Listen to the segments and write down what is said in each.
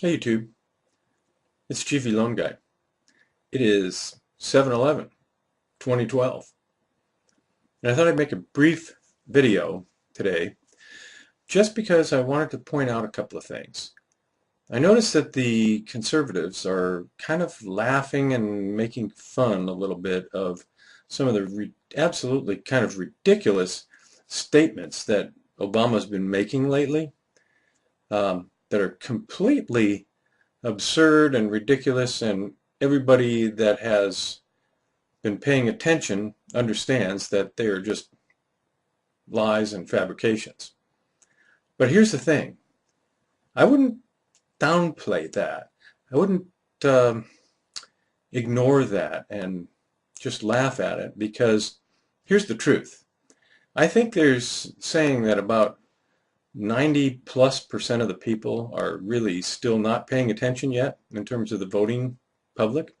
Hey YouTube, it's GV Loan Guy. It is 7/11/2012, and I thought I'd make a brief video today just because I wanted to point out a couple of things. I noticed that the conservatives are kind of laughing and making fun a little bit of some of the absolutely kind of ridiculous statements that Obama's been making lately, that are completely absurd and ridiculous, and everybody that has been paying attention understands that they are just lies and fabrications. But here's the thing. I wouldn't downplay that. I wouldn't ignore that and just laugh at it, because here's the truth. I think there's saying that about 90+% of the people are really still not paying attention yet in terms of the voting public.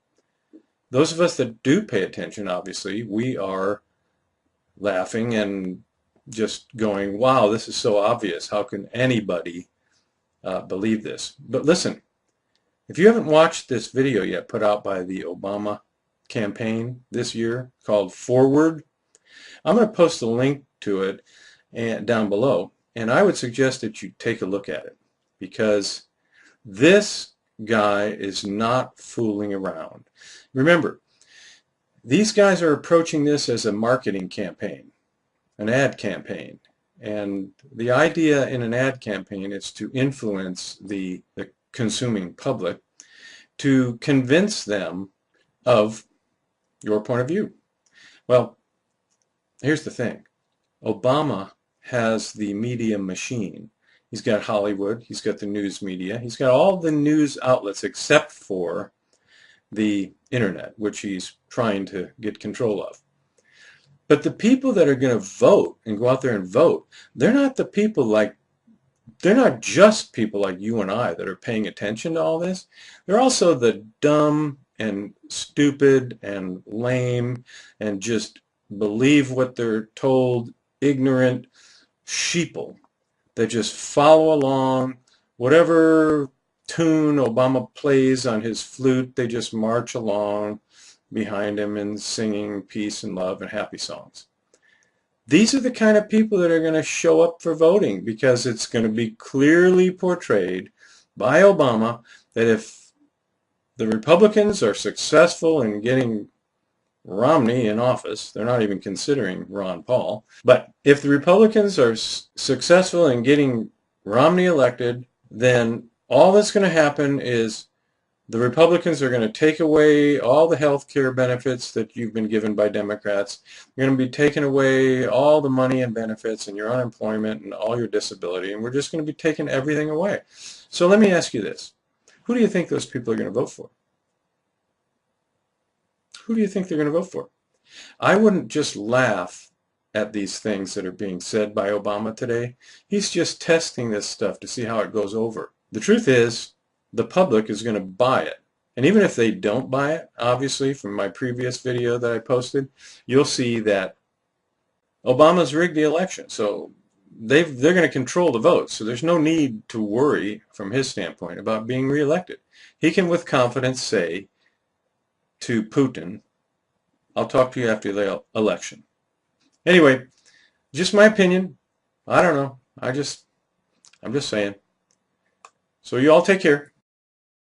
Those of us that do pay attention, obviously, we are laughing and just going, wow, this is so obvious. How can anybody believe this? But listen, if you haven't watched this video yet put out by the Obama campaign this year called Forward, I'm going to post a link to it down below. And I would suggest that you take a look at it, because this guy is not fooling around. Remember, these guys are approaching this as a marketing campaign, an ad campaign. And the idea in an ad campaign is to influence the consuming public, to convince them of your point of view. Well, here's the thing. Obama has the media machine. He's got Hollywood, he's got the news media, he's got all the news outlets except for the internet, which he's trying to get control of. But the people that are going to vote and go out there and vote, they're not just people like you and I that are paying attention to all this. They're also the dumb and stupid and lame and just believe what they're told, ignorant sheeple that just follow along. Whatever tune Obama plays on his flute, they just march along behind him and singing peace and love and happy songs. These are the kind of people that are going to show up for voting, because it's going to be clearly portrayed by Obama that if the Republicans are successful in getting Romney in office, they're not even considering Ron Paul, but if the Republicans are successful in getting Romney elected, then all that's going to happen is the Republicans are going to take away all the health care benefits that you've been given by Democrats. You're going to be taking away all the money and benefits and your unemployment and all your disability, and we're just going to be taking everything away. So let me ask you this. Who do you think those people are going to vote for? Who do you think they're going to vote for? I wouldn't just laugh at these things that are being said by Obama today. He's just testing this stuff to see how it goes over. The truth is, the public is going to buy it. And even if they don't buy it, obviously, from my previous video that I posted, you'll see that Obama's rigged the election. So they're going to control the vote. So there's no need to worry from his standpoint about being reelected. He can with confidence say to Putin, I'll talk to you after the election. Anyway, just my opinion. I don't know. I'm just saying. So you all take care.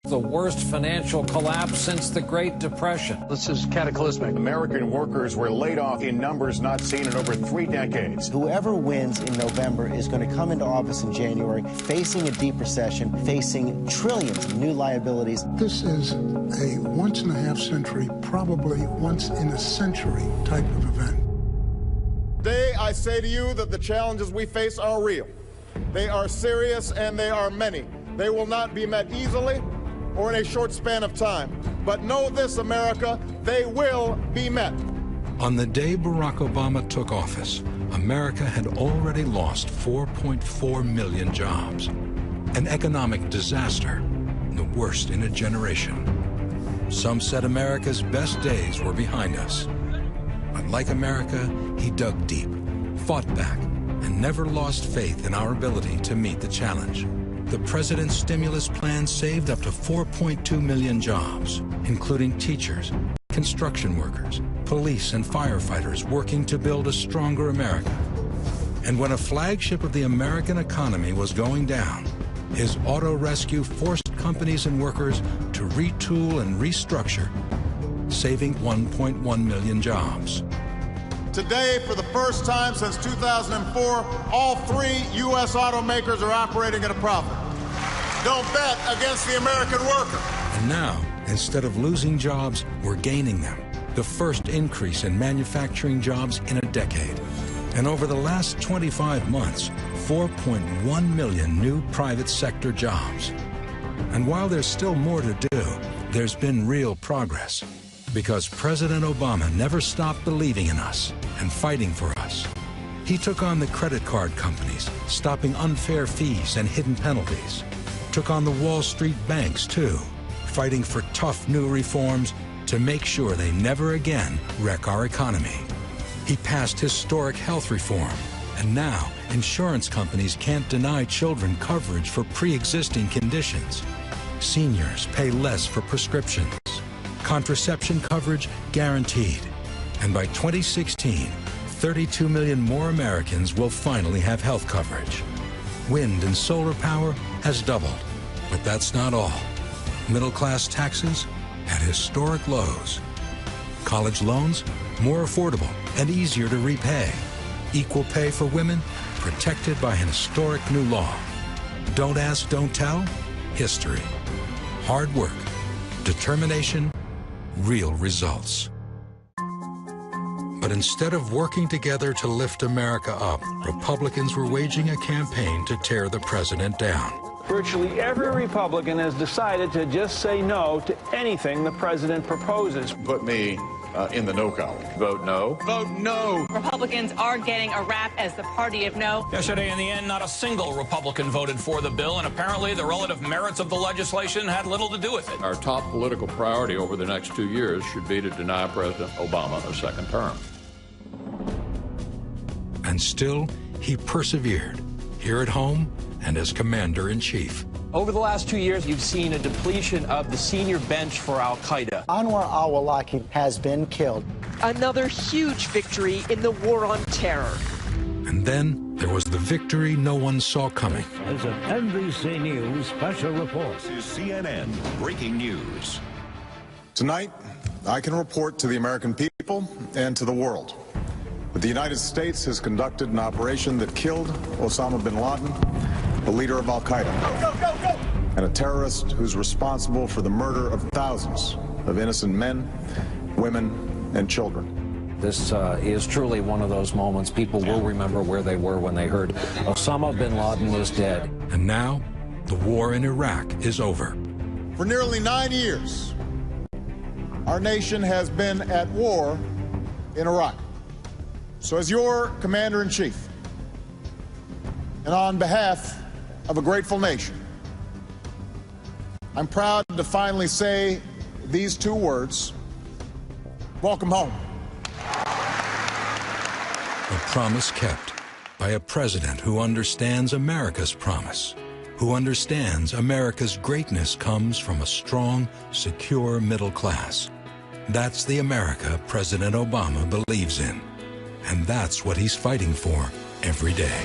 The worst financial collapse since the Great Depression. This is cataclysmic. American workers were laid off in numbers not seen in over 3 decades. Whoever wins in November is going to come into office in January facing a deep recession, facing trillions of new liabilities. This is a once-in-a-half-century, probably once-in-a-century type of event. Today, I say to you that the challenges we face are real. They are serious and they are many. They will not be met easily or in a short span of time. But know this, America, they will be met. On the day Barack Obama took office, America had already lost 4.4 million jobs. An economic disaster, the worst in a generation. Some said America's best days were behind us. But like America, he dug deep, fought back, and never lost faith in our ability to meet the challenge. the president's stimulus plan saved up to 4.2 million jobs, including teachers, construction workers, police and firefighters working to build a stronger America. And when a flagship of the American economy was going down, his auto rescue forced companies and workers to retool and restructure, saving 1.1 million jobs. Today, for the first time since 2004, all 3 U.S. automakers are operating at a profit. Don't bet against the American worker. And now, instead of losing jobs, we're gaining them. The first increase in manufacturing jobs in a decade. And over the last 25 months, 4.1 million new private sector jobs. And while there's still more to do, there's been real progress. Because President Obama never stopped believing in us and fighting for us. He took on the credit card companies, stopping unfair fees and hidden penalties. Took on the Wall Street banks, too, fighting for tough new reforms to make sure they never again wreck our economy. He passed historic health reform, and now insurance companies can't deny children coverage for pre-existing conditions. Seniors pay less for prescriptions. Contraception coverage guaranteed. And by 2016, 32 million more Americans will finally have health coverage. Wind and solar power has doubled, but that's not all. Middle-class taxes at historic lows. College loans more affordable and easier to repay. Equal pay for women protected by an historic new law. Don't ask, don't tell. History. Hard work. Determination. Real results. But instead of working together to lift America up, Republicans were waging a campaign to tear the president down. Virtually every Republican has decided to just say no to anything the president proposes. Put me in the no column. Vote no. Vote no. Republicans are getting a rap as the party of no. Yesterday, in the end, not a single Republican voted for the bill, and apparently the relative merits of the legislation had little to do with it. Our top political priority over the next 2 years should be to deny President Obama a second term. And still, he persevered, here at home and as commander-in-chief. Over the last 2 years, you've seen a depletion of the senior bench for al-Qaeda. Anwar al-Awlaki has been killed. Another huge victory in the war on terror. And then there was the victory no one saw coming. As an NBC News special report. This is CNN Breaking News. Tonight, I can report to the American people and to the world that the United States has conducted an operation that killed Osama bin Laden, the leader of al-Qaeda, and a terrorist who's responsible for the murder of thousands of innocent men, women, and children. This is truly one of those moments people will remember where they were when they heard Osama bin Laden is dead. And now, the war in Iraq is over. For nearly 9 years, our nation has been at war in Iraq. So as your commander-in-chief, and on behalf of a grateful nation, I'm proud to finally say these 2 words: welcome home. A promise kept by a president who understands America's promise, who understands America's greatness comes from a strong, secure middle class. That's the America President Obama believes in. And that's what he's fighting for every day.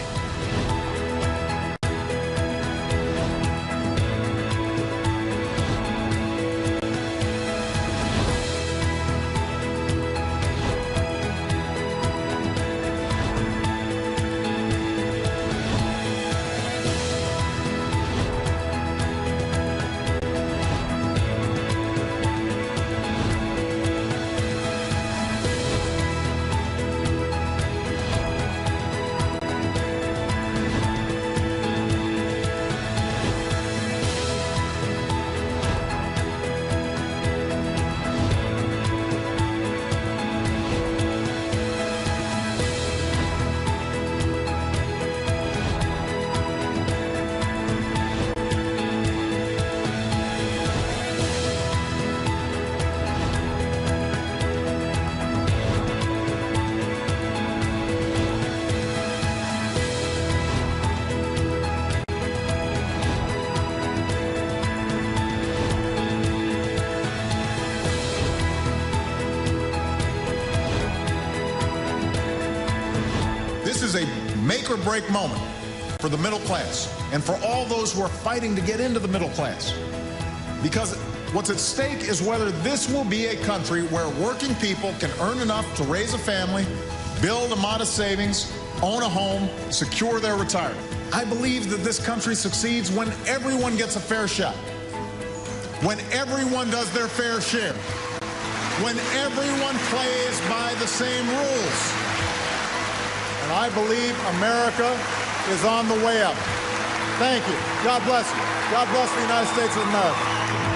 is a make or break moment for the middle class and for all those who are fighting to get into the middle class. Because what's at stake is whether this will be a country where working people can earn enough to raise a family, build a modest savings, own a home, secure their retirement. I believe that this country succeeds when everyone gets a fair shot, when everyone does their fair share, when everyone plays by the same rules. And I believe America is on the way up. Thank you. God bless you. God bless the United States of America.